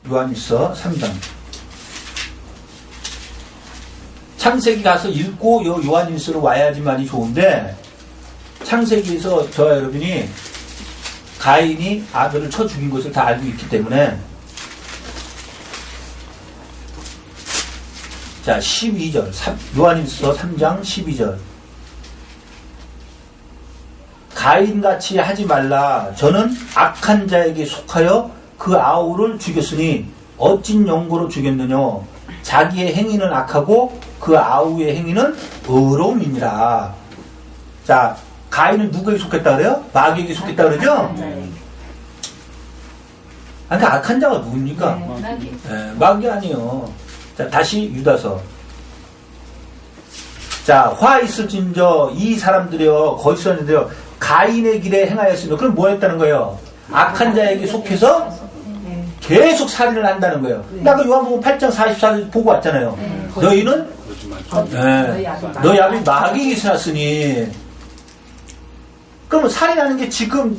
요한일서 3장. 창세기 가서 읽고 요한일서로 와야지만이 좋은데, 창세기에서 저와 여러분이 가인이 아벨을 쳐 죽인 것을 다 알고 있기 때문에, 자, 12절. 요한일서 3장 12절. 가인같이 하지 말라. 저는 악한 자에게 속하여 그 아우를 죽였으니 어찐 용고로 죽였느냐. 자기의 행위는 악하고 그 아우의 행위는 의로움이니라. 자, 가인은 누구에게 속했다 그래요? 마귀에게 속했다 그러죠? 아니, 악한 자가 누굽니까? 마귀 아니에요. 자, 다시 유다서. 자, 화 있을진저 이 사람들이요 거기서 했는데요 가인의 길에 행하였으며, 그럼 뭐 했다는 거예요? 악한 자에게 속해서 계속 살인을 한다는 거예요. 나그 요한복음 8장 44절 보고 왔잖아요. 너희는 너희 아비 마귀에게 지났으니. 그러면 살인하는 게 지금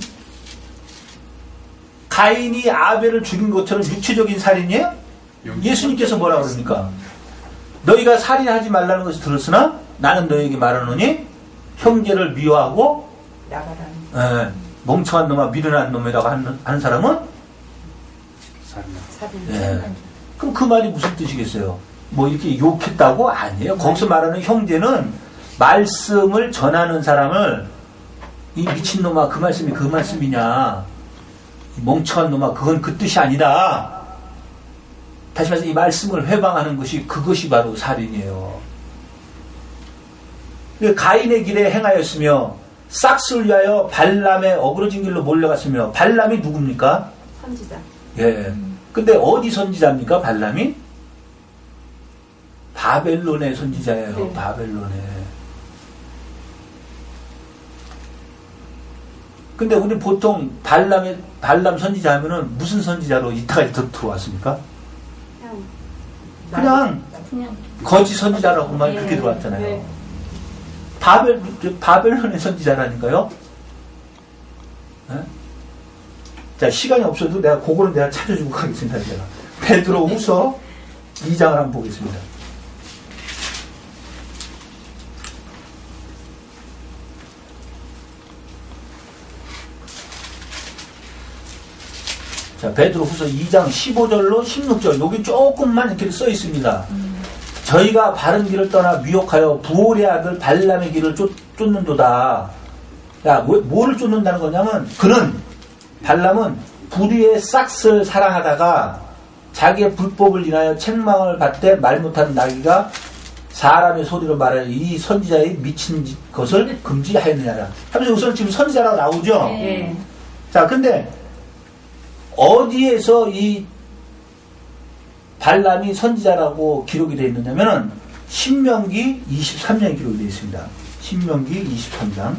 가인이 아벨을 죽인 것처럼 육체적인 살인이에요? 예수님께서 뭐라 그럽니까? 너희가 살인하지 말라는 것을 들었으나 나는 너희에게 말하노니 형제를 미워하고 멍청한 놈아 미련한 놈이라고 하는 사람은 그럼 그 말이 무슨 뜻이겠어요? 뭐 이렇게 욕했다고? 아니에요. 거기서 말하는 형제는 말씀을 전하는 사람을 이 미친놈아 그 말씀이 그 말씀이냐, 이 멍청한 놈아 그건 그 뜻이 아니다. 다시 말해서 이 말씀을 회방하는 것이, 그것이 바로 살인이에요. 가인의 길에 행하였으며 싹스를 위하여 발람의 어그러진 길로 몰려갔으며. 발람이 누굽니까? 선지자. 예. 근데 어디 선지자입니까? 발람이? 바벨론의 선지자예요. 네. 바벨론에. 근데 우리 보통 발람 선지자 하면은 무슨 선지자로 이따가 들어왔습니까? 그냥 거짓 선지자라고만 네. 그렇게 들어왔잖아요. 네. 바벨론의 선지자라니까요. 네? 자, 시간이 없어도 그거는 내가 찾아주고 가겠습니다. 제가 베드로 후서 2장을 한번 보겠습니다. 자, 베드로 후서 2장 15절로 16절. 여기 조금만 이렇게 써 있습니다. 저희가 바른 길을 떠나 미혹하여 부올의 아들 발람의 길을 쫓는도다. 야, 뭐를 쫓는다는 거냐면, 발람은 불의의 싹스를 사랑하다가 자기의 불법을 인하여 책망을 받되 말 못하는 나귀가 사람의 소리로 말하여 이 선지자의 미친 것을 금지하였느냐라. 하면서 우선 지금 선지자라고 나오죠? 네. 자, 근데 어디에서 이 발람이 선지자라고 기록이 되어 있느냐면은 신명기 23장에 기록이 되어 있습니다. 신명기 23장.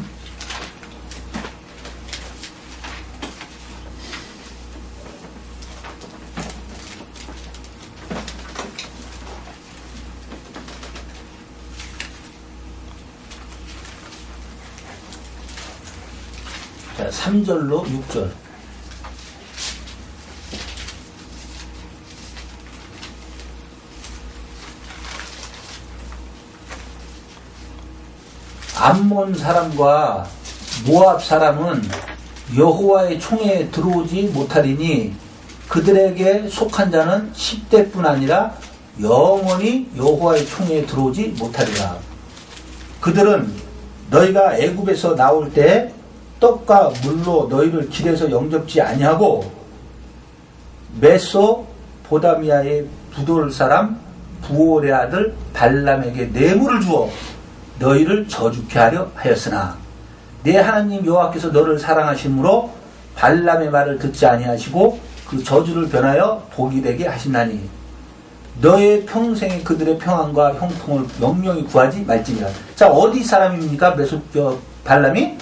자, 3절로 6절. 암몬 사람과 모압 사람은 여호와의 총에 들어오지 못하리니 그들에게 속한 자는 10대뿐 아니라 영원히 여호와의 총에 들어오지 못하리라. 그들은 너희가 애굽에서 나올 때 떡과 물로 너희를 길에서 영접지 아니하고 메소포다미아의 부돌 사람 부올의 아들 발람에게 뇌물을 주어 너희를 저주케 하려 하였으나 내 하나님 여호와께서 너를 사랑하심으로 발람의 말을 듣지 아니하시고 그 저주를 변하여 복이 되게 하신다니 너의 평생에 그들의 평안과 형통을 영영히 구하지 말지니라. 자, 어디 사람입니까? 발람이?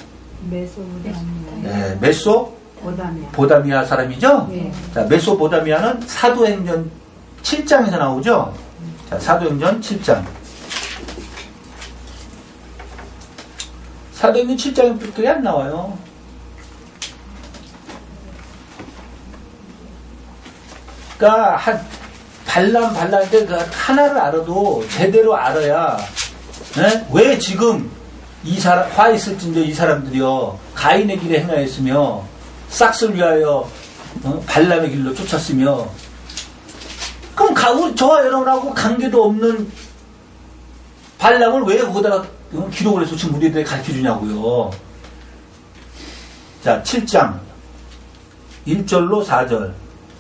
메소포다미아 사람이죠? 네. 자, 메소포다미아는 사도행전 7장에서 나오죠? 자, 사도행전 7장. 사도행전 7장에 안 나와요. 그러니까 발람인데 그 하나를 알아도 제대로 알아야. 네? 왜 지금 이 사람 화 있을진저 이 사람들이요 가인의 길에 행하였으며 싹을 위하여 발람의 길로 쫓았으며. 그럼 저와 여러분하고 관계도 없는 발람을 왜 거기다가 기록을 해서 지금 우리들에게 가르쳐주냐고요. 자, 7장 1절로 4절.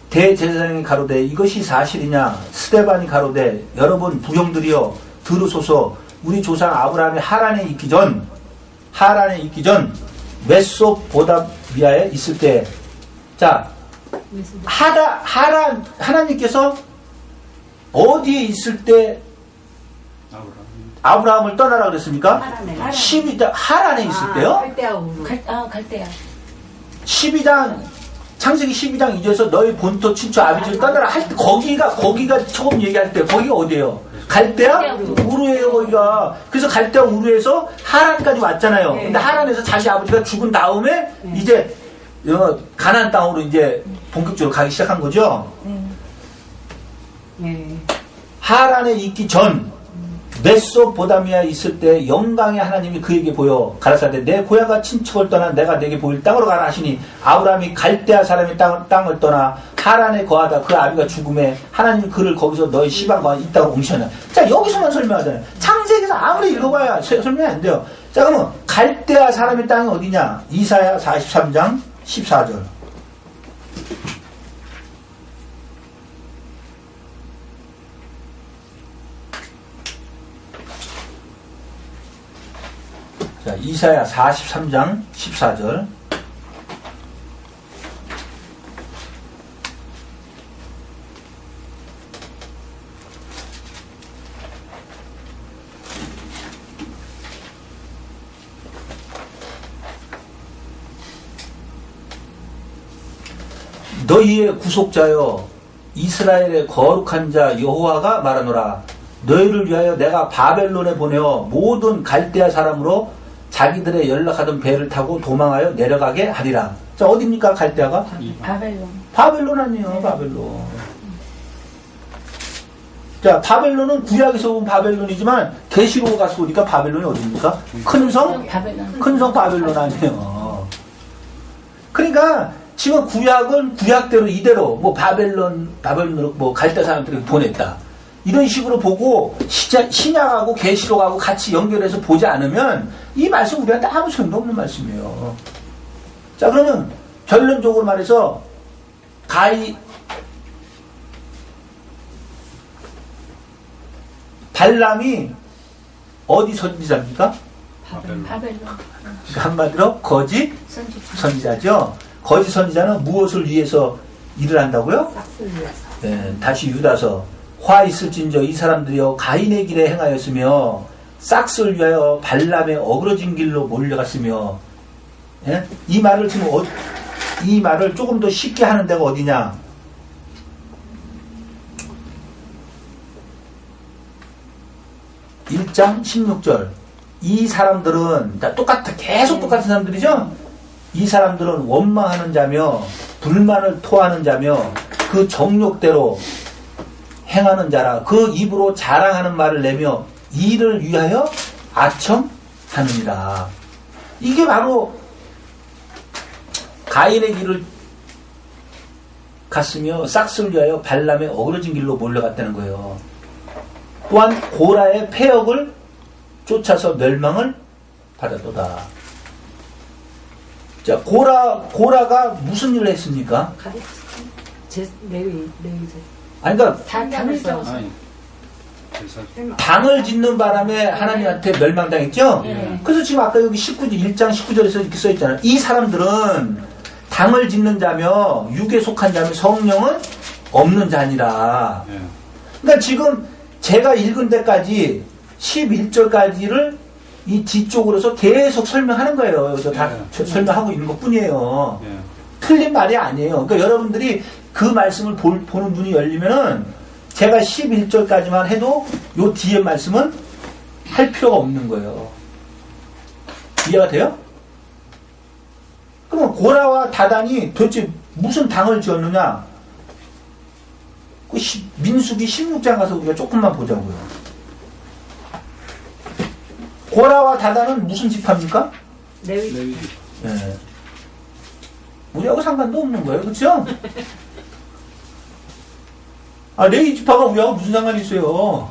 대제사장이 가로되 이것이 사실이냐. 스데반이 가로되 여러분 부형들이여 들으소서. 우리 조상 아브라함이 하란에 있기 전 메소포다미아에 있을 때. 자, 하나님께서 어디에 있을 때 아브라함을 떠나라 그랬습니까? 하란에 있을 때요? 갈대아. 12장 창세기 12장 2절에서 너희 본토 친척 아비지를 떠나라 할 때 거기가 처음 얘기할 때 거기가 어디예요? 갈대아 우르예요. 거기가. 그래서 갈대아 우르에서 하란까지 왔잖아요. 근데 하란에서 자기 아버지가 죽은 다음에 이제 가나안 땅으로 이제 본격적으로 가기 시작한 거죠. 하란에 있기 전 메소포다미아에 있을 때 영광의 하나님이 그에게 보여 가라사대 내 고향과 친척을 떠나 내가 내게 보일 땅으로 가라 하시니 아브라함이 갈대아 사람의 땅을 떠나 하란에 거하다 그 아비가 죽음에 하나님이 그를 거기서 너희 시방과 이 땅으로 옮기셨나. 자, 여기서만 설명하잖아요. 창세기에서 아무리 읽어봐야 설명이 안 돼요. 자, 그러면 갈대아 사람의 땅이 어디냐? 이사야 43장 14절. 자, 이사야 43장 14절. 너희의 구속자여 이스라엘의 거룩한 자 여호와가 말하노라. 너희를 위하여 내가 바벨론에 보내어 모든 갈대아 사람으로 자기들의 연락하던 배를 타고 도망하여 내려가게 하리라. 자, 어디입니까 갈대아가? 바벨론 아니에요. 바벨론. 자, 바벨론은 구약에서 본 바벨론이지만 계시록 가서 보니까 바벨론이 어디입니까? 큰 성 바벨론 아니에요. 그러니까 지금 구약은 구약대로 이대로 뭐 바벨론으로 뭐 갈대아 사람들을 보냈다. 이런 식으로 보고 신약하고 계시록하고 같이 연결해서 보지 않으면 이 말씀 우리한테 아무 소용도 없는 말씀이에요. 자, 그러면 결론적으로 말해서 발람이 어디 선지자입니까? 바벨론. 그러니까 한마디로 거짓 선지자죠. 거짓 선지자는 무엇을 위해서 일을 한다고요? 싹을 위해서. 네, 다시 유다서 화 있을진저 이 사람들이여 가인의 길에 행하였으며 싹을 위하여 발람의 어그러진 길로 몰려갔으며. 예? 이 말을 지금 이 말을 조금 더 쉽게 하는 데가 어디냐? (1장 16절) 이 사람들은 다 계속 똑같은 사람들이죠. 이 사람들은 원망하는 자며 불만을 토하는 자며 그 정욕대로 행하는 자라. 그 입으로 자랑하는 말을 내며 이를 위하여 아첨하느니라. 이게 바로 가인의 길을 갔으며 싹을 위하여 발람의 어그러진 길로 몰려갔다는 거예요. 또한 고라의 폐역을 쫓아서 멸망을 받았도다. 자, 고라가 무슨 일을 했습니까? 아니, 그러니까 당을 짓는 바람에 하나님한테 멸망당했죠? 그래서 지금 아까 여기 1장 19절에서 이렇게 써있잖아요. 이 사람들은 당을 짓는 자며 육에 속한 자며 성령은 없는 자니라. 그러니까 지금 제가 읽은 데까지 11절까지를 이 뒤쪽으로서 계속 설명하는 거예요. 여기서 다 설명하고 있는 것 뿐이에요. 틀린 말이 아니에요. 그러니까 여러분들이 그 말씀을 보는 눈이 열리면은 제가 11절까지만 해도 요 뒤에 말씀은 할 필요가 없는 거예요. 이해가 돼요? 그럼 고라와 다단이 도대체 무슨 당을 지었느냐? 민수기 16장 가서 우리가 조금만 보자고요. 고라와 다단은 무슨 지파입니까? 레위. 예. 우리하고 상관도 없는 거예요. 그렇죠? 아, 레위 지파가 우리하고 무슨 상관이 있어요?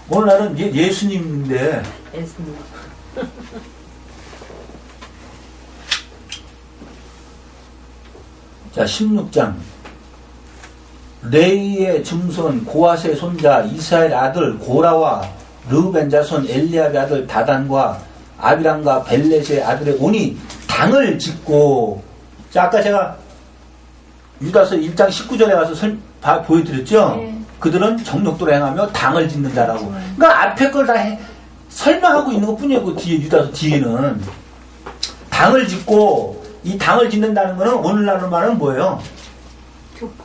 오늘날은 예수님인데. 예수님. 자, 16장. 레이의 증손 고아스의 손자 이스라엘 아들 고라와 르벤 자손 엘리압의 아들 다단과 아비람과 벨렛의 아들의 온이 당을 짓고, 자, 아까 제가 유다서 1장 19절에 가서 보여드렸죠? 네. 그들은 정욕도로 행하며 당을 짓는다라고. 그러니까 앞에 걸 다 설명하고 있는 것 뿐이에요. 그 뒤에, 유다서 뒤에는. 당을 짓고, 이 당을 짓는다는 거는 오늘날로 말하면 뭐예요?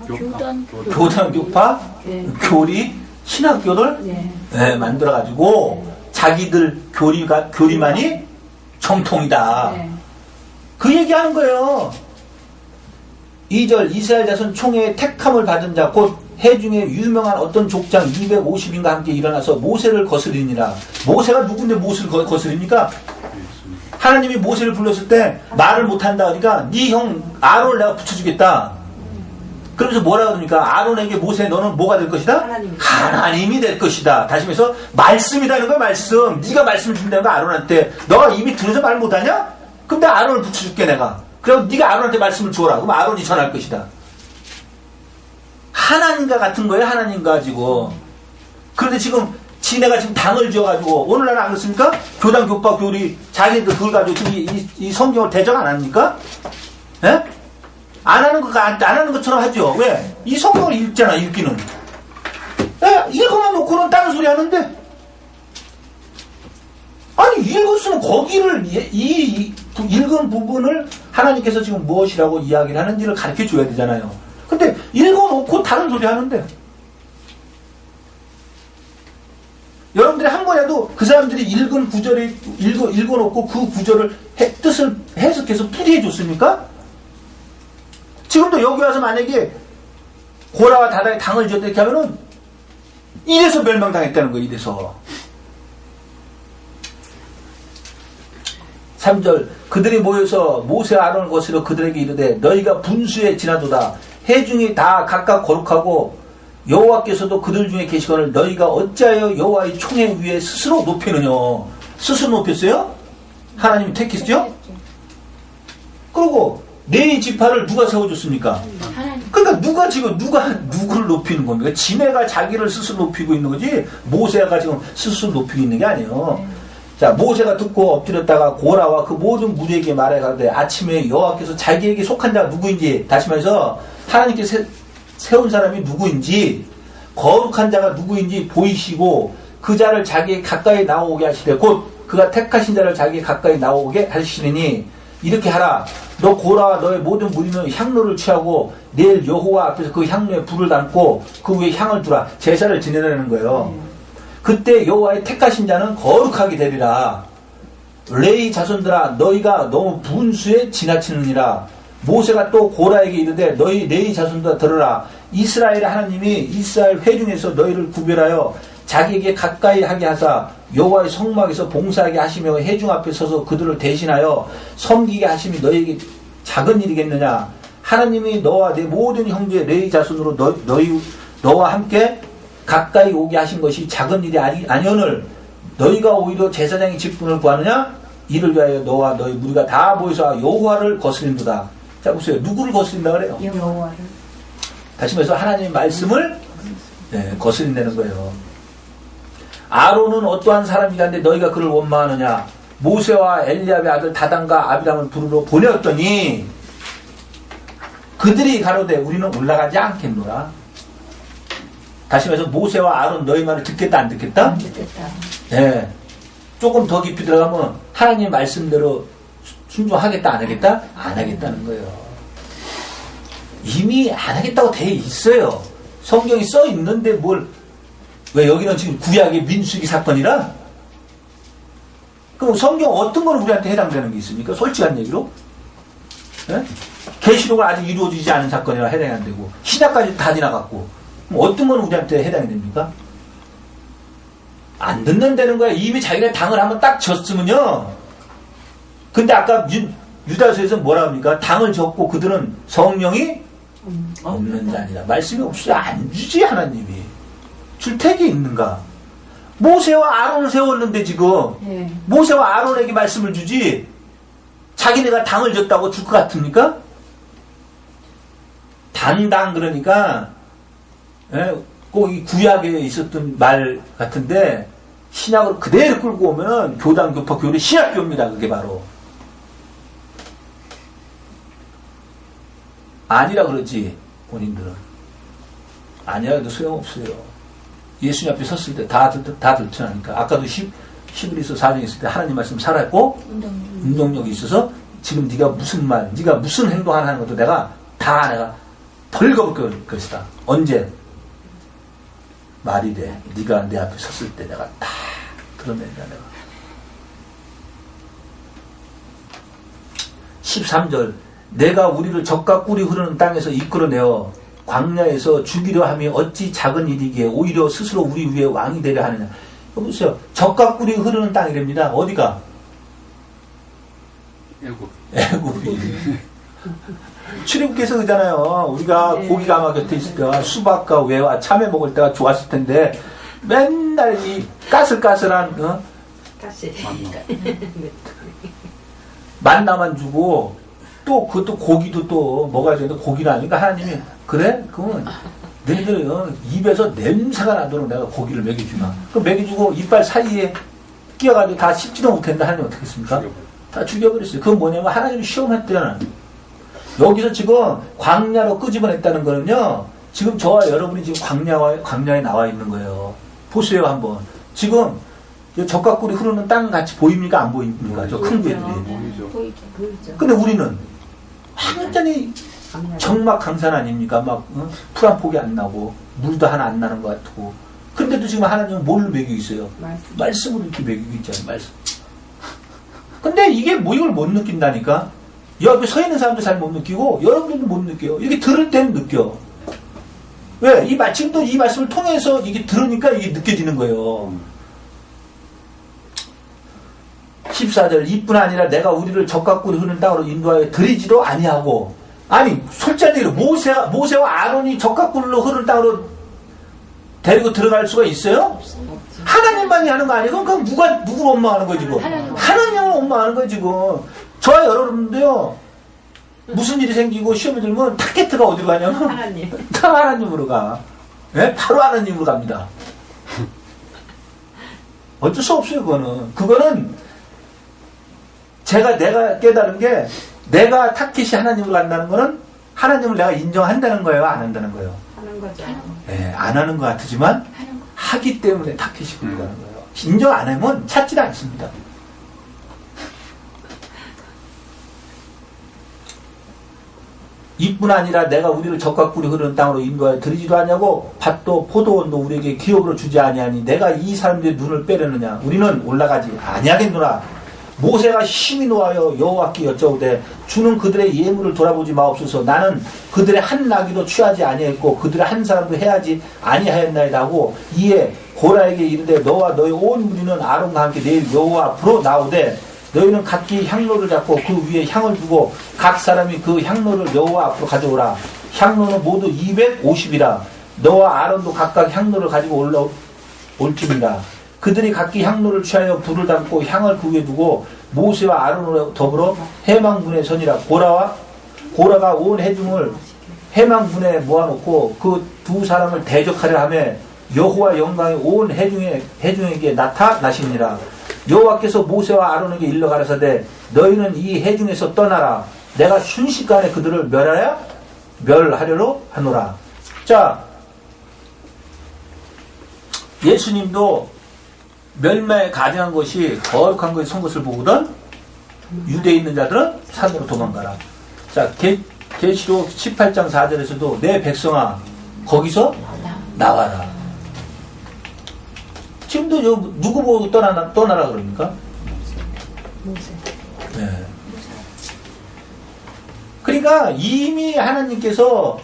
교단, 교파, 네. 교리, 신학교를 네. 만들어가지고 자기들 교리만이 정통이다. 네. 그 얘기하는 거예요. 2절 이스라엘 자손 총회의 택함을 받은 자 곧 해중에 유명한 어떤 족장 250인과 함께 일어나서 모세를 거스리니라. 모세가 누군데 모세를 거스립니까? 하나님이 모세를 불렀을 때 말을 못한다 그러니까 네 형 아론을 내가 붙여주겠다. 그러면서 뭐라 그러니까 아론에게 모세 너는 뭐가 될 것이다? 하나님이 될 것이다. 다시 말해서 말씀이라는 거야. 말씀. 네가 말씀을 준다는 거야. 아론한테. 너가 입이 들어서 말 못하냐? 그럼 내가 아론을 붙여줄게 내가. 그럼 네가 아론한테 말씀을 주어라. 그럼 아론이 전할 것이다. 하나님과 같은 거예요. 하나님과 가지고. 그런데 지금 지네가 지금 당을 지어가지고 오늘날 안 그렇습니까? 교단, 교파, 교리 자기들 그걸 가지고 지금 이 성경을 대적 안 합니까? 예? 안 하는 것처럼 하죠. 왜? 이 성경을 읽잖아, 읽기는. 예? 읽어만 놓고는 다른 소리 하는데. 아니, 읽었으면 거기를, 이 읽은 부분을 하나님께서 지금 무엇이라고 이야기를 하는지를 가르쳐 줘야 되잖아요. 근데 읽어놓고 다른 소리 하는데. 여러분들이 한 번에도 그 사람들이 읽은 구절에 읽어놓고 그 구절을 뜻을 해석해서 풀이해 줬습니까? 지금도 여기 와서 만약에 고라와 다단이 당을 지었다 이렇게 하면은 이래서 멸망당했다는 거예요. 이래서 3절 그들이 모여서 모세와 아론을 거스려 그들에게 이르되 너희가 분수에 지나도다. 해중이 다 각각 거룩하고 여호와께서도 그들 중에 계시거늘 너희가 어찌하여 여호와의 총회 위에 스스로 높이느냐. 스스로 높였어요? 하나님이 택했죠? 그리고 네 지파를 누가 세워줬습니까? 그러니까 누구를 높이는 겁니까? 지네가 자기를 스스로 높이고 있는 거지 모세가 지금 스스로 높이고 있는 게 아니에요. 자, 모세가 듣고 엎드렸다가 고라와 그 모든 무리에게 말해 가되 아침에 여호와께서 자기에게 속한 자가 누구인지, 다시 말해서 하나님께서 세운 사람이 누구인지, 거룩한 자가 누구인지 보이시고 그 자를 자기의 가까이 나오게 하시되 곧 그가 택하신 자를 자기의 가까이 나오게 하시리니 이렇게 하라. 너 고라와 너의 모든 무리는 향로를 취하고 내일 여호와 앞에서 그 향로에 불을 담고 그 위에 향을 두라. 제사를 지내라는 거예요. 그때 여호와의 택하신 자는 거룩하게 되리라. 레위 자손들아 너희가 너무 분수에 지나치느니라. 모세가 또 고라에게 이르되 너희 레위 자손들아 들으라. 이스라엘의 하나님이 이스라엘 회중에서 너희를 구별하여 자기에게 가까이 하게 하사 여호와의 성막에서 봉사하게 하시며 회중 앞에 서서 그들을 대신하여 섬기게 하심이 너희에게 작은 일이겠느냐. 하나님이 너와 내 모든 형제 레위 자손으로 너와 함께 가까이 오게 하신 것이 작은 일이 아니오늘 너희가 오히려 제사장의 직분을 구하느냐. 이를 위하여 너와 너희 무리가 다 모여서 여호와를 거스린도다. 자 보세요. 누구를 거스린다 그래요? 여호와를. 다시 말해서 하나님의 말씀을 거스린다는 거예요. 아론은 어떠한 사람이간데 너희가 그를 원망하느냐. 모세와 엘리압의 아들 다단과 아비람을 부르러 보내었더니 그들이 가로되 우리는 올라가지 않겠노라. 다시 말해서 모세와 아론 너희 말을 듣겠다 안 듣겠다? 안 듣겠다. 네. 조금 더 깊이 들어가면 하나님 말씀대로 순종하겠다 안 하겠다? 안 하겠다는 거예요. 이미 안 하겠다고 돼 있어요. 성경이 써 있는데 왜 여기는 지금 구약의 민수기 사건이라? 그럼 성경 어떤 거는 우리한테 해당되는 게 있습니까? 솔직한 얘기로? 계시록은 아직 이루어지지 않은 사건이라 해당이 안 되고 신약까지 다 지나갔고 그럼 어떤 건 우리한테 해당이 됩니까? 안 듣는다는 거야. 이미 자기네 당을 한번 딱 졌으면요. 근데 아까 유다서에서 뭐라 합니까? 당을 졌고 그들은 성령이 없는 자니라. 말씀이 없어요. 안 주지 하나님이. 줄 택이 있는가? 모세와 아론을 세웠는데 지금 네. 모세와 아론에게 말씀을 주지 자기네가 당을 졌다고 줄 것 같습니까? 당당 그러니까 꼭 이 구약에 있었던 말 같은데 신약을 그대로 끌고 오면은 교당, 교파, 교리, 신약교입니다. 그게 바로. 아니라 그러지 본인들은. 아니라도 소용없어요. 예수님 앞에 섰을 때 다 들춰나니까. 아까도 히브리서 4장에 있을 때 하나님 말씀 살았고 운동력이 있어서 지금 네가 무슨 말, 네가 무슨 행동 하나 하는 것도 내가 벌거벗길 것이다. 언제? 말이 돼. 네가 내 앞에 섰을 때 내가 다 드러낸다. 내가. 13절 내가 우리를 적과 꿀이 흐르는 땅에서 이끌어내어 광야에서 죽이려 함이 어찌 작은 일이기에 오히려 스스로 우리 위에 왕이 되려 하느냐. 보세요. 적과 꿀이 흐르는 땅이랍니다. 어디가? 애굽이. 출애굽기에서 그러잖아요. 우리가 고기가 아마 곁에 있을 때와 수박과 외와 참외 먹을 때가 좋았을 텐데 맨날 이 까슬까슬한 만나만 주고 또 그것도 고기도 또 먹어야 되는데 고기는 아니니까 하나님이 그래? 그러면 너희들 입에서 냄새가 나도록 내가 고기를 먹여주마. 그럼 먹여주고 이빨 사이에 끼어가지고 다 씹지도 못했는데 하나님 어떻게 했습니까? 다 죽여버렸어요. 그건 뭐냐면 하나님이 시험했대잖아. 여기서 지금 광야로 끄집어냈다는 거는요. 지금 저와 여러분이 지금 광야에 나와 있는 거예요. 보세요 한번. 지금 적과 꿀이 흐르는 땅 같이 보입니까? 안 보입니까? 저 큰 교회들이. 보이죠. 근데 우리는 완전히 정막 강산 아닙니까? 막 풀 한 폭이 안 나고 물도 하나 안 나는 것 같고. 근데도 지금 하나님은 뭘로 먹이고 있어요? 말씀으로 이렇게 먹이고 있잖아요. 말씀. 근데 이게 뭐 이걸 못 느낀다니까? 옆에 서 있는 사람도 잘 못 느끼고 여러분들도 못 느껴요. 이게 들을 때는 느껴. 왜? 지금도 이 말씀을 통해서 이게 들으니까 이게 느껴지는 거예요. 14절 이뿐 아니라 내가 우리를 적과 꿀이 흐르는 땅으로 인도하여 들이지도 아니하고. 아니 솔직히 모세와 아론이 적과 꿀로 흐르는 땅으로 데리고 들어갈 수가 있어요? 하나님만이 하는 거 아니고 그럼 누구를 원망하는 거지 지금? 하나님을 원망하는 거지 지금. 저와 여러분도요 무슨 일이 생기고 시험이 들면 타겟가 어디로 가냐면 하나님으로 가. 네? 바로 하나님으로 갑니다. 어쩔 수 없어요 그거는 내가 깨달은 게 내가 타겟이 하나님으로 간다는 거는 하나님을 내가 인정한다는 거예요, 안 한다는 거예요? 하는 거죠. 네, 안 하는 것 같지만 하기 때문에 타겟이 굴러가는 거예요. 인정 안 하면 찾지도 않습니다. 이뿐 아니라 내가 우리를 적과 꿀이 흐르는 땅으로 인도하여 들이지도 아니하고 밭도 포도원도 우리에게 기업으로 주지 아니하니 내가 이 사람들의 눈을 빼려느냐. 우리는 올라가지 아니하겠노라. 모세가 심히 노하여 여호와께 여쭤오되 주는 그들의 예물을 돌아보지 마옵소서. 나는 그들의 한 나귀도 취하지 아니했고 그들의 한 사람도 해하지 아니하였나이다 하고 이에 고라에게 이르되 너와 너희 온 무리는 아론과 함께 내일 여호와 앞으로 나오되 너희는 각기 향로를 잡고 그 위에 향을 두고 각 사람이 그 향로를 여호와 앞으로 가져오라. 향로는 모두 250이라. 너와 아론도 각각 향로를 가지고 올지니라. 그들이 각기 향로를 취하여 불을 담고 향을 그 위에 두고 모세와 아론으로 더불어 해망군에 서니라. 고라가 온 회중을 해망군에 모아놓고 그 두 사람을 대적하려 하며 여호와 영광이 온 회중에게 나타나시니라. 여호와께서 모세와 아론에게 일러 가라사대 너희는 이 회중에서 떠나라. 내가 순식간에 그들을 멸하려로 하노라. 자, 예수님도 멸망에 가증한 것이 거룩한 것이 선 것을 보거든 유대에 있는 자들은 산으로 도망가라. 자, 계시록 18장 4절에서도 내 백성아 거기서 나와라. 지금도 누구 보고 떠나라 그럽니까? 모세. 네. 그러니까 이미 하나님께서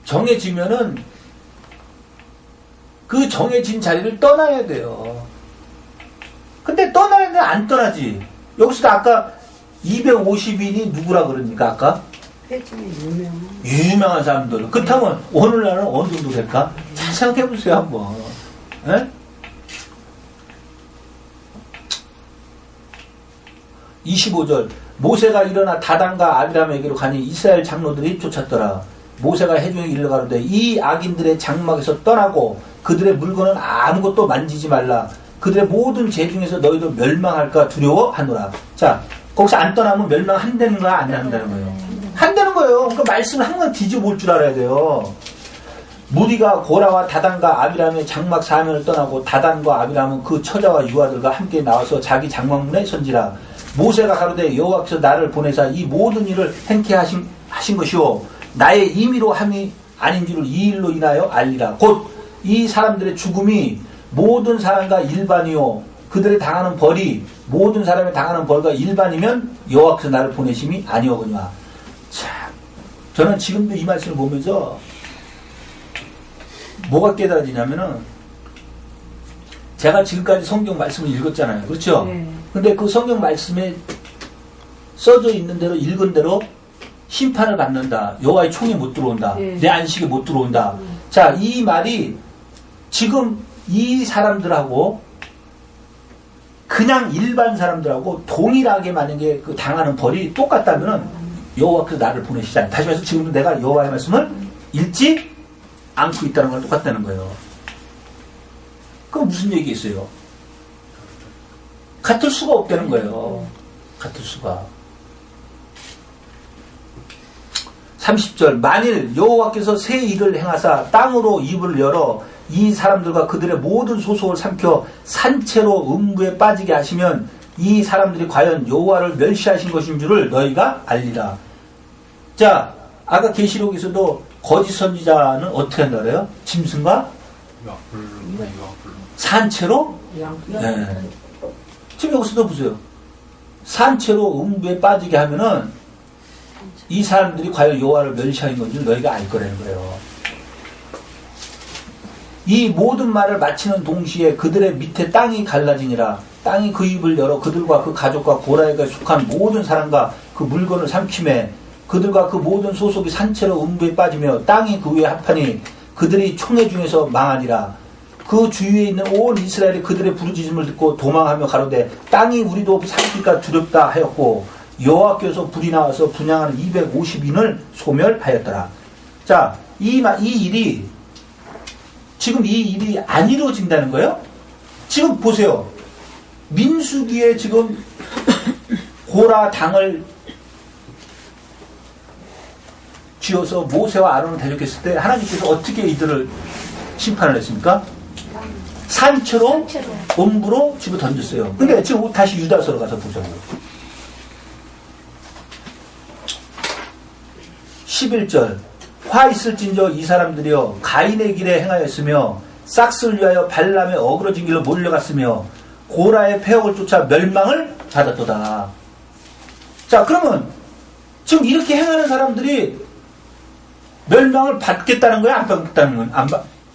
정해지면은 그 정해진 자리를 떠나야 돼요. 근데 떠나야 돼, 안 떠나지. 여기서도 아까 250인이 누구라 그러니까 아까? 회중에 유명한. 유명한 사람들. 그렇다면 오늘날은 어느 정도 될까? 잘 생각해보세요 한번. 에? 25절 모세가 일어나 다단과 아비람에게로 가니 이스라엘 장로들이 쫓았더라. 모세가 회중에게 일러 가로되 이 악인들의 장막에서 떠나고 그들의 물건은 아무것도 만지지 말라. 그들의 모든 죄 중에서 너희도 멸망할까 두려워하노라. 자, 거기서 안 떠나면 멸망한다는 거야, 안 한다는 거예요? 한다는 거예요. 그러니까 말씀을 항상 뒤집어 볼 줄 알아야 돼요. 무리가 고라와 다단과 아비람의 장막 사면을 떠나고 다단과 아비람은 그 처자와 유아들과 함께 나와서 자기 장막문에 선지라. 모세가 가로되 여호와께서 나를 보내사 이 모든 일을 행케 하신 것이요 나의 임의로 함이 아닌 줄을 이 일로 인하여 알리라. 곧 이 사람들의 죽음이 모든 사람과 일반이요 그들이 당하는 벌이 모든 사람이 당하는 벌과 일반이면 여호와께서 나를 보내심이 아니오거니와. 자, 저는 지금도 이 말씀을 보면서 뭐가 깨달아지냐면은 제가 지금까지 성경 말씀을 읽었잖아요. 그렇죠? 네. 근데 그 성경 말씀에 써져 있는 대로 읽은 대로 심판을 받는다. 여호와의 총이 못 들어온다. 네. 내 안식에 못 들어온다. 자, 이 말이 지금 이 사람들하고 그냥 일반 사람들하고 동일하게 만약에 그 당하는 벌이 똑같다면은 여호와께서 나를 보내시잖아요. 다시 말해서 지금도 내가 여호와의 말씀을 읽지 않고 있다는 걸 똑같다는 거예요. 그럼 무슨 얘기겠어요? 같을 수가 없다는 거예요. 같을 수가. 30절 만일 여호와께서 새 일을 행하사 땅으로 입을 열어 이 사람들과 그들의 모든 소속을 삼켜 산채로 음부에 빠지게 하시면 이 사람들이 과연 여호와를 멸시하신 것인 줄을 너희가 알리라. 자, 아까 계시록에서도 거짓 선지자는 어떻게 한다 그래요? 짐승과 산채로? 네. 지금 여기서도 보세요. 산채로 음부에 빠지게 하면은 이 사람들이 과연 여호와를 멸시하는 건지 너희가 알 거라는 거예요. 이 모든 말을 마치는 동시에 그들의 밑에 땅이 갈라지니라. 땅이 그 입을 열어 그들과 그 가족과 고라에게 속한 모든 사람과 그 물건을 삼키매 그들과 그 모든 소속이 산채로 음부에 빠지며 땅이 그 위에 합하니 그들이 총회 중에서 망하니라. 그 주위에 있는 온 이스라엘이 그들의 부르짖음을 듣고 도망하며 가로되 땅이 우리도 삼킬까 두렵다 하였고 여호와께서 불이 나와서 분향하는 250인을 소멸하였더라. 자, 이 일이 지금 이 일이 안 이루어진다는 거예요? 지금 보세요. 민수기에 지금 고라 당을 쥐어서 모세와 아론을 대적했을 때 하나님께서 어떻게 이들을 심판을 했습니까? 산채로 음부로 집어 던졌어요. 근데 지금 다시 유다서로 가서 보자고요. 11절 화 있을진저 이 사람들이여 가인의 길에 행하였으며 싹스를 위하여 발람의 어그러진 길로 몰려갔으며 고라의 폐역을 쫓아 멸망을 받았도다. 자, 그러면 지금 이렇게 행하는 사람들이 멸망을 받겠다는 거야? 안 받겠다는 건?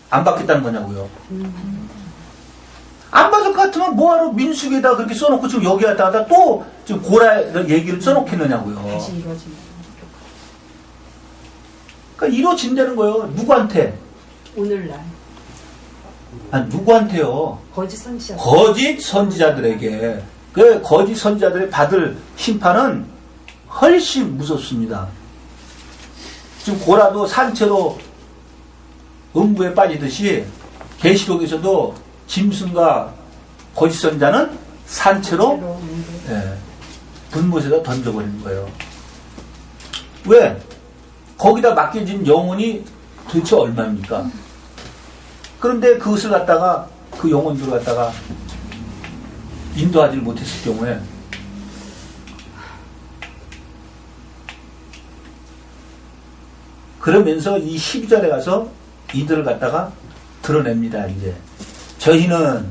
안 받겠다는 거냐고요? 안 받을 것 같으면 뭐하러 민수기에다 그렇게 써놓고 지금 여기 갖다가 또 지금 고라 얘기를 써놓겠느냐고요? 다시 이루어진다. 그러니까 이루어진다는 거예요. 누구한테? 오늘날 아니, 누구한테요? 거짓 선지자. 거짓 선지자들에게. 그 거짓 선지자들이 받을 심판은 훨씬 무섭습니다. 지금 고라도 산채로 음부에 빠지듯이 계시록에서도 짐승과 거짓 선지자는 산채로 분못에다 던져버리는 거예요. 왜? 거기다 맡겨진 영혼이 도대체 얼마입니까? 그런데 그것을 갖다가 그 영혼들을 갖다가 인도하지 못했을 경우에 그러면서 이 12절에 가서 이들을 갖다가 드러냅니다. 이제 저희는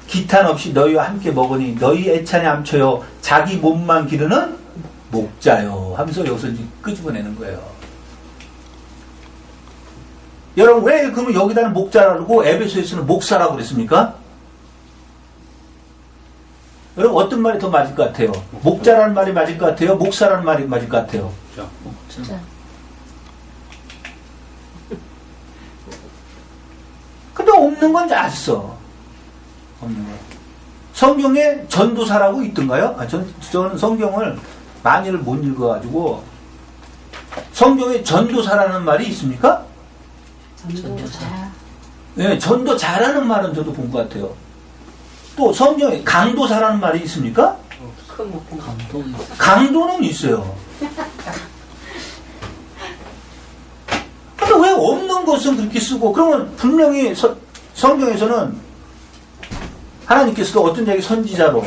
기탄 없이 너희와 함께 먹으니 너희 애찬에 암쳐요 자기 몸만 기르는 목자요 하면서 여기서 이제 끄집어내는 거예요. 여러분 왜 그러면 여기다는 목자라고 에베소에서는 목사라고 그랬습니까? 여러분 어떤 말이 더 맞을 것 같아요? 목자라는 말이 맞을 것 같아요? 목사라는 말이 맞을 것 같아요? 진짜. 근데 없는 건 알았어. 없는 거. 성경에 전도사라고 있던가요? 저는 성경을 많이를 못 읽어가지고 성경에 전도사라는 말이 있습니까? 전도자. 네, 전도 잘하는 말은 저도 본 것 같아요. 또 성경에 강도사라는 말이 있습니까? 그건 못 본 거. 감동. 강도는 있어요. 근데 왜 없는 것은 그렇게 쓰고, 그러면 분명히 성경에서는 하나님께서도 어떤 자에게 선지자로,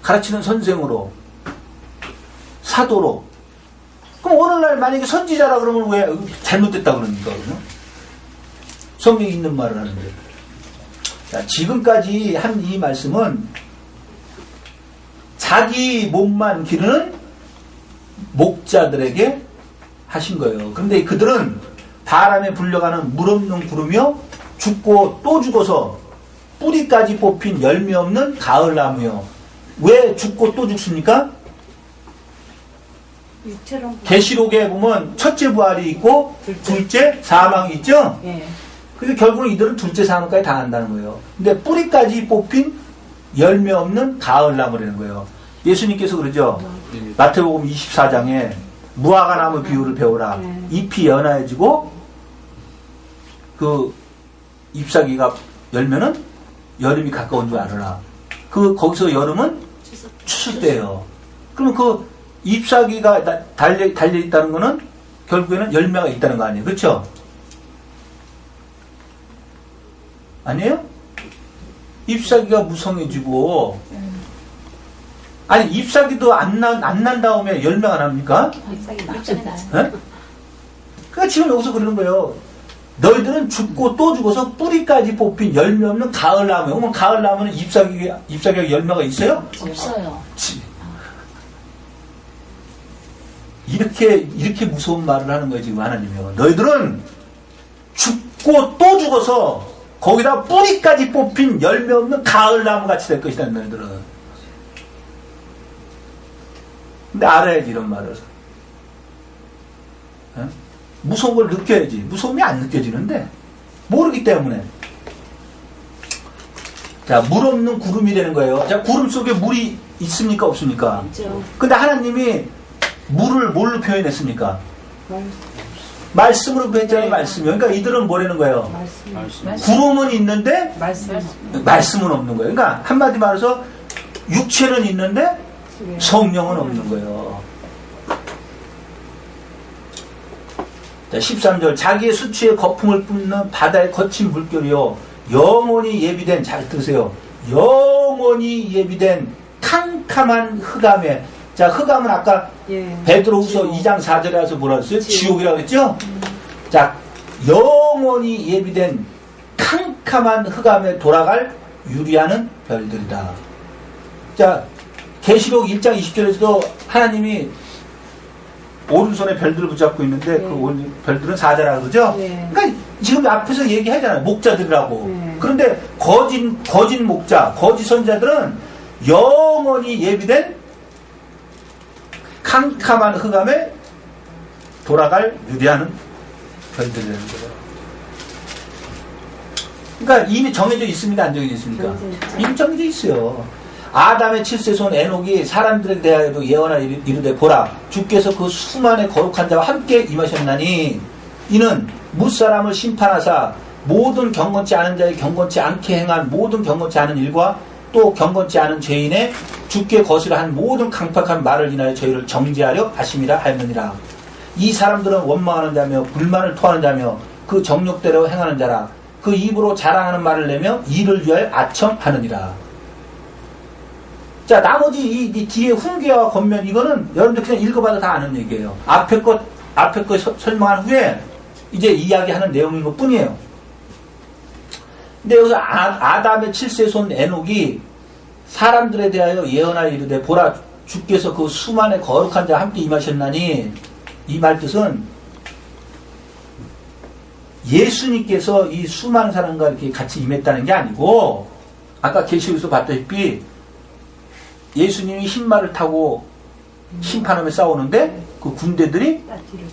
가르치는 선생으로, 사도로, 그럼 오늘날 만약에 선지자라 그러면 왜 잘못됐다 그러니까, 그러면? 성경에 있는 말을 하는데. 자, 지금까지 한 이 말씀은 자기 몸만 기르는 목자들에게 하신 거예요. 그런데 그들은 바람에 불려가는 물 없는 구름이요, 죽고 또 죽어서 뿌리까지 뽑힌 열매 없는 가을나무요. 왜 죽고 또 죽습니까? 육체로. 계시록에 보면 첫째 부활이 있고 둘째 사망이 있죠? 예. 그래서 결국은 이들은 둘째 사망까지 당한다는 거예요. 근데 뿌리까지 뽑힌 열매 없는 가을나무라는 거예요. 예수님께서 그러죠. 마태복음 24장에 무화과 나무 비유를 배우라. 잎이 연하여지고 그 잎사귀가 열면은 여름이 가까운 줄 알아라. 거기서 여름은 추수 때예요. 그러면 그 잎사귀가 달려 있다는 거는 결국에는 열매가 있다는 거 아니에요. 그렇죠? 아니에요? 잎사귀가 무성해지고, 아니, 잎사귀도 안 난 다음에 열매가 납니까? 잎사귀 육전에 나요. 네? 그러니까 지금 여기서 그러는 거예요. 너희들은 죽고 또 죽어서 뿌리까지 뽑힌 열매 없는 가을나무. 그러면 가을나무는 잎사귀가 열매가 있어요? 없어요. 이렇게 무서운 말을 하는 거예요, 지금 하나님이요. 너희들은 죽고 또 죽어서 거기다 뿌리까지 뽑힌 열매 없는 가을나무 같이 될 것이다, 너희들은. 근데 알아야지, 이런 말을. 어? 무서운 걸 느껴야지. 무서움이 안 느껴지는데, 모르기 때문에. 자, 물 없는 구름이 되는 거예요. 자, 구름 속에 물이 있습니까, 없습니까? 있죠. 근데 하나님이 물을 뭘로 표현했습니까? 말씀으로 표현했잖아요, 말씀이요. 그러니까 이들은 뭐라는 거예요? 말씀. 구름은 있는데 말씀은 없는 거예요. 그러니까 한마디 말해서 육체는 있는데 성령은 없는 거예요. 자, 13절. 자기의 수치에 거품을 뿜는 바다의 거친 물결이요, 영원히 예비된, 잘 들으세요, 영원히 예비된 캄캄한 흑암에. 자, 흑암은 아까 베드로후서 2장 4절에 와서 뭐라 했어요? 지옥이라고 했죠? 자, 영원히 예비된 캄캄한 흑암에 돌아갈 유리하는 별들이다. 자, 계시록 1장 20절에서도 하나님이 오른손에 별들을 붙잡고 있는데 그 별들은 사자라고 그러죠? 그러니까 지금 앞에서 얘기하잖아요. 목자들이라고. 그런데 거짓 목자, 거짓 선자들은 영원히 예비된 캄캄한 흑암에 돌아갈 유리하는 별들이라는 거예요. 그러니까 이미 정해져 있습니다, 안 정해져 있습니까? 이미 정해져 있어요. 아담의 7세손 에녹이 사람들에 대하여도 예언하여 이르되 보라, 주께서 그 수만의 거룩한 자와 함께 임하셨나니 이는 무사람을 심판하사 모든 경건치 않은 자의 경건치 않게 행한 모든 경건치 않은 일과 또 경건치 않은 죄인의 주께 거스려 한 모든 강팍한 말을 인하여 저희를 정죄하려 하심이라 하였느니라. 이 사람들은 원망하는 자며 불만을 토하는 자며 그 정욕대로 행하는 자라. 그 입으로 자랑하는 말을 내며 이를 위하여 아첨하느니라. 자, 나머지 이 뒤에 훈계와 권면, 이거는 여러분들 그냥 읽어봐도 다 아는 얘기예요. 앞에 것 설명한 후에 이제 이야기하는 내용인 것 뿐이에요. 근데 여기서 아담의 7세손 에녹이 사람들에 대하여 예언하여 이르되 보라, 주께서 그 수만의 거룩한 자와 함께 임하셨나니, 이 말 뜻은 예수님께서 이 수많은 사람과 이렇게 같이 임했다는 게 아니고, 아까 계시록에서 봤다시피 예수님이 흰말을 타고 심판하며 싸우는데 그 군대들이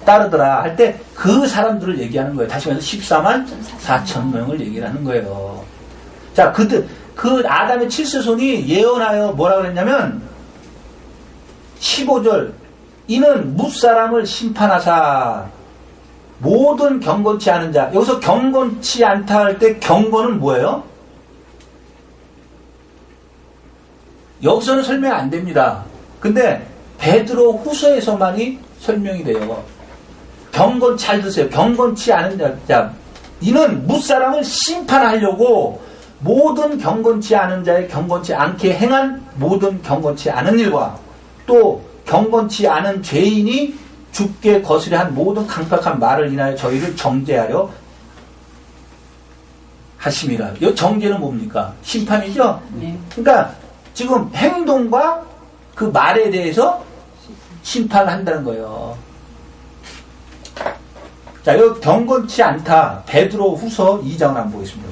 따르더라 할 때 그 사람들을 얘기하는 거예요. 다시 말해서 14만 4천 명을 얘기를 하는 거예요. 자, 그 아담의 7세손이 예언하여 뭐라 그랬냐면 15절 이는 뭇사람을 심판하사 모든 경건치 않은 자. 여기서 경건치 않다 할 때 경건은 뭐예요? 여기서는 설명 안 됩니다. 근데 베드로 후서에서만이 설명이 돼요. 잘 드세요. 경건치 않은 자. 이는 뭇사람을 심판하려고 모든 경건치 않은 자의 경건치 않게 행한 모든 경건치 않은 일과 또 경건치 않은 죄인이 죽게 거스려 한 모든 강팍한 말을 인하여 저희를 정죄하려 하심이라. 이 정죄는 뭡니까? 심판이죠? 네. 그러니까 지금 행동과 그 말에 대해서 심판을 한다는 거예요. 자, 여기 경건치 않다. 베드로 후서 2장을 한번 보겠습니다.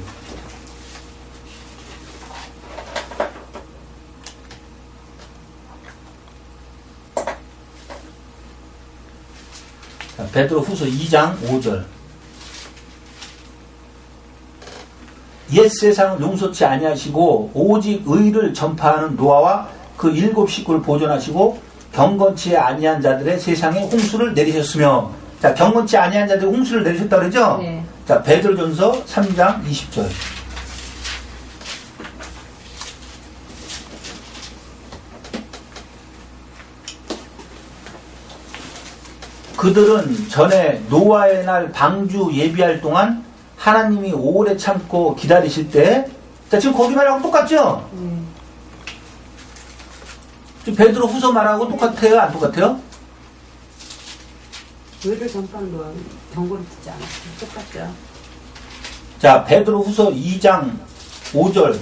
자, 베드로 후서 2장 5절. 옛 세상을 용서치 아니하시고 오직 의를 전파하는 노아와 그 7 식구를 보존하시고 경건치 아니한 자들의 세상에 홍수를 내리셨으며, 자, 경건치 아니한 자들의 홍수를 내리셨다 그러죠? 네. 자, 베드로전서 3장 20절. 그들은 전에 노아의 날 방주 예비할 동안 하나님이 오래 참고 기다리실 때, 자, 지금 거기 말하고 똑같죠? 지금 베드로 후서 말하고 똑같아요? 안 똑같아요? 의를 전파하는 거야. 경고를 듣지 않았어요. 똑같죠. 자, 베드로 후서 2장 5절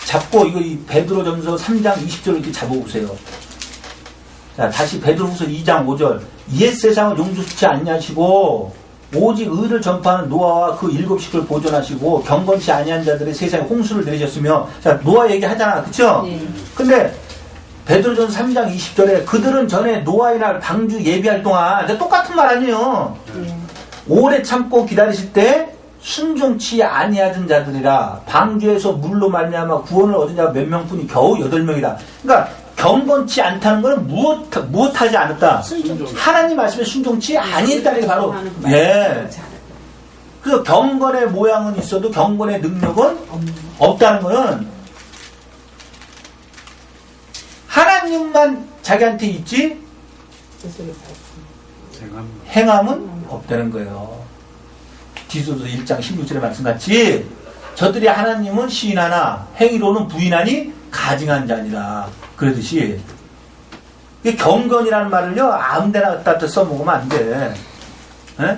잡고, 이거 이 베드로 전서 3장 20절 이렇게 잡아보세요. 자, 다시 베드로 후서 2장 5절. 옛 세상을 용서치 않냐시고 오직 의를 전파하는 노아와 그 7 식구를 보존하시고 경건치 아니한 자들의 세상에 홍수를 내리셨으며, 자, 노아 얘기하잖아. 그쵸? 네. 근데 베드로전서 3장 20절에 그들은 전에 노아의 날 방주 예비할 동안, 똑같은 말 아니에요. 오래 참고 기다리실 때 순종치 아니하던 자들이라 방주에서 물로 말미암아 구원을 얻은 자가 몇 명뿐이 겨우 8명이다. 그러니까 경건치 않다는 것은 무엇하지 않았다. 하나님 말씀에 순종치 아니했다는 게 바로, 예. 그래서 경건의 모양은 있어도 경건의 능력은 없다는 것은 하나님만 자기한테 있지 행함은 없다는 거예요. 디도서 1장 16절의 말씀같이 저들이 하나님은 시인하나 행위로는 부인하니 가증한 자니라. 그러듯이 경건이라는 말을요 아무데나 갖다 써먹으면 안 돼. 에?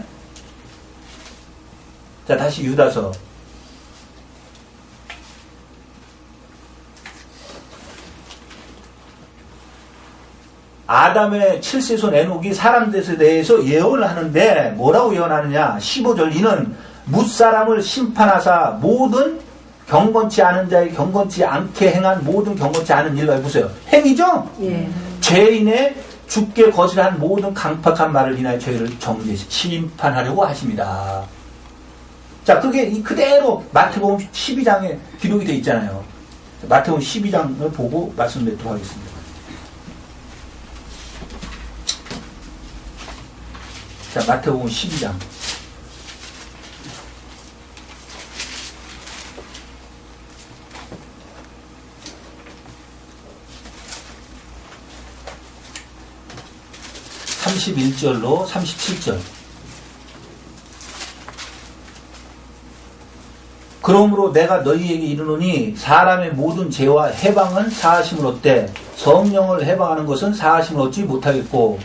자, 다시 유다서. 아담의 7세손 에녹이 사람들에 대해서 예언을 하는데 뭐라고 예언하느냐. 15절 이는 뭇사람을 심판하사 모든 경건치 않은 자의 경건치 않게 행한 모든 경건치 않은 일과 해보세요. 행위죠? 예. 죄인의 죽게 거스한 모든 강팍한 말을 인하여 저희를 심판하려고 하십니다. 자, 그게 그대로 마태복음 12장에 기록이 되어 있잖아요. 마태복음 12장을 보고 말씀드리도록 하겠습니다. 자, 마태복음 12장. (31절로) (37절) 그러므로 내가 너희에게 이르노니 사람의 모든 죄와 해방은 사하심을 얻되 성령을 해방하는 것은 사하심을 얻지 못하겠고,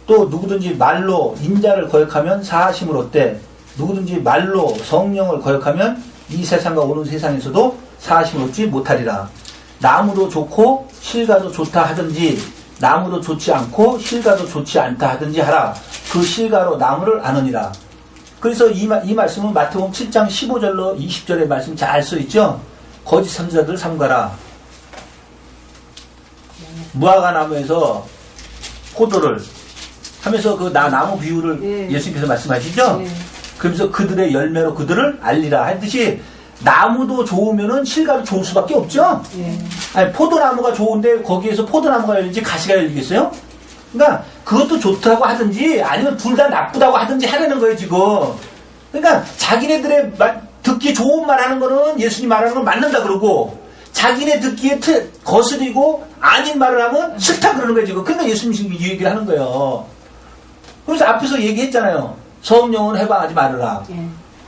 또 누구든지 말로 인자를 거역하면 사하심을 얻되 누구든지 말로 성령을 거역하면 이 세상과 오는 세상에서도 사하심을 얻지 못하리라. 나무도 좋고 실과도 좋다 하든지 나무도 좋지 않고 실과도 좋지 않다 하든지 하라. 그 실과로 나무를 아느니라. 그래서 이 말씀은 마태복음 7장 15절로 20절의 말씀 잘 써있죠. 거짓 선지자들 삼가라. 무화과 나무에서 포도를 하면서 그 나무 비유를 예수님께서 말씀하시죠. 그러면서 그들의 열매로 그들을 알리라 했듯이 나무도 좋으면은 실과도 좋을 수밖에 없죠. 아니, 포도나무가 좋은데 거기에서 포도나무가 열리지 가시가 열리겠어요? 그러니까 그것도 좋다고 하든지 아니면 둘 다 나쁘다고 하든지 하려는 거예요 지금. 그러니까 자기네들의 듣기 좋은 말 하는 거는 예수님 말하는 건 맞는다 그러고 자기네 듣기에 거스리고 아닌 말을 하면 싫다 그러는 거예요 지금. 그러니까 예수님이 이 얘기를 하는 거예요. 그래서 앞에서 얘기했잖아요. 성령은 해방하지 말으라.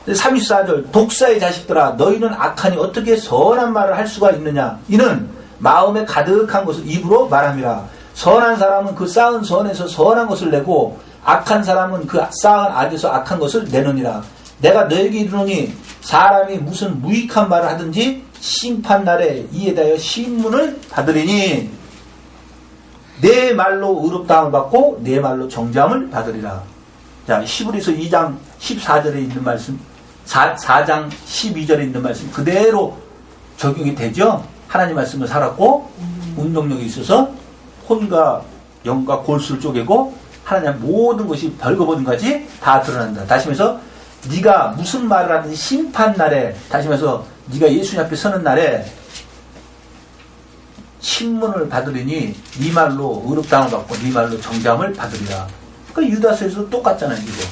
34절 독사의 자식들아 너희는 악하니 어떻게 선한 말을 할 수가 있느냐. 이는 마음에 가득한 것을 입으로 말함이라. 선한 사람은 그 쌓은 선에서 선한 것을 내고 악한 사람은 그 쌓은 악에서 악한 것을 내느니라. 내가 너에게 이르노니 사람이 무슨 무익한 말을 하든지 심판날에 이에 대하여 신문을 받으리니 내 말로 의롭다함을 받고 내 말로 정죄함을 받으리라. 자, 히브리서 2장 14절에 있는 말씀, 4장 12절에 있는 말씀 그대로 적용이 되죠. 하나님 말씀을 살았고 운동력이 있어서 혼과 영과 골수를 쪼개고 하나님 모든 것이 벌거벗은 것이 다 드러난다. 다시 말해서 네가 무슨 말을 하든지 심판날에, 다시 말해서 네가 예수님 앞에 서는 날에 신문을 받으리니 네 말로 의롭다함을 받고 네 말로 정죄함을 받으리라. 그 유다서에서 똑같잖아요. 이거.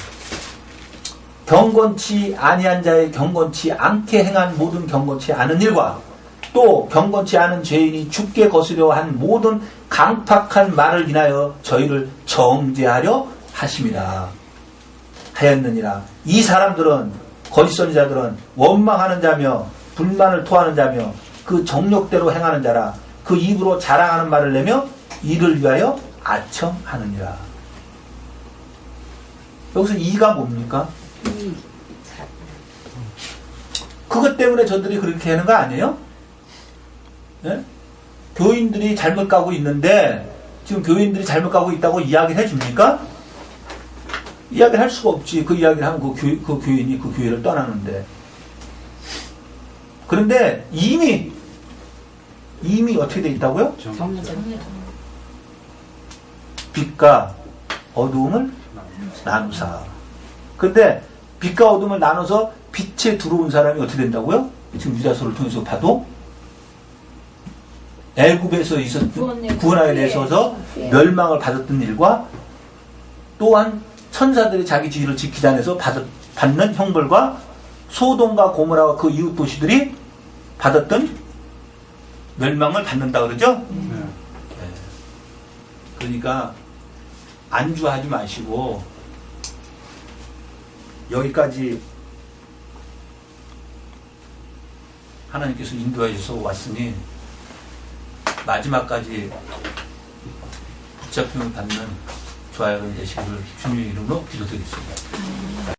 경건치 아니한 자의 경건치 않게 행한 모든 경건치 않은 일과 또 경건치 않은 죄인이 죽게 거스려 한 모든 강팍한 말을 인하여 저희를 정죄하려 하심이라 하였느니라. 이 사람들은 거짓 선지자들은 원망하는 자며 불만을 토하는 자며 그 정욕대로 행하는 자라. 그 입으로 자랑하는 말을 내며 이를 위하여 아첨하느니라. 여기서 이가 뭡니까? 그것 때문에 저들이 그렇게 하는 거 아니에요? 네? 교인들이 잘못 가고 있는데 지금 교인들이 잘못 가고 있다고 이야기를 해줍니까? 이야기를 할 수가 없지. 그 이야기를 하면 그 교인이 그 교회를 떠나는데. 그런데 이미 어떻게 돼 있다고요? 빛과 어두움을 나누사. 근데 빛과 어둠을 나눠서 빛에 들어온 사람이 어떻게 된다고요? 지금 유다서를 통해서 봐도 애굽에서 있었던 구원하에 있어서 멸망을 받았던 일과 또한 천사들이 자기 지위를 지키지 않아서 받는 형벌과 소돔과 고모라와 그 이웃 도시들이 받았던 멸망을 받는다 그러죠? 네. 그러니까 안주하지 마시고 여기까지 하나님께서 인도하셔서 왔으니 마지막까지 붙잡힘을 받는 저와 여러분 되시기를 주님의 이름으로 기도드리겠습니다.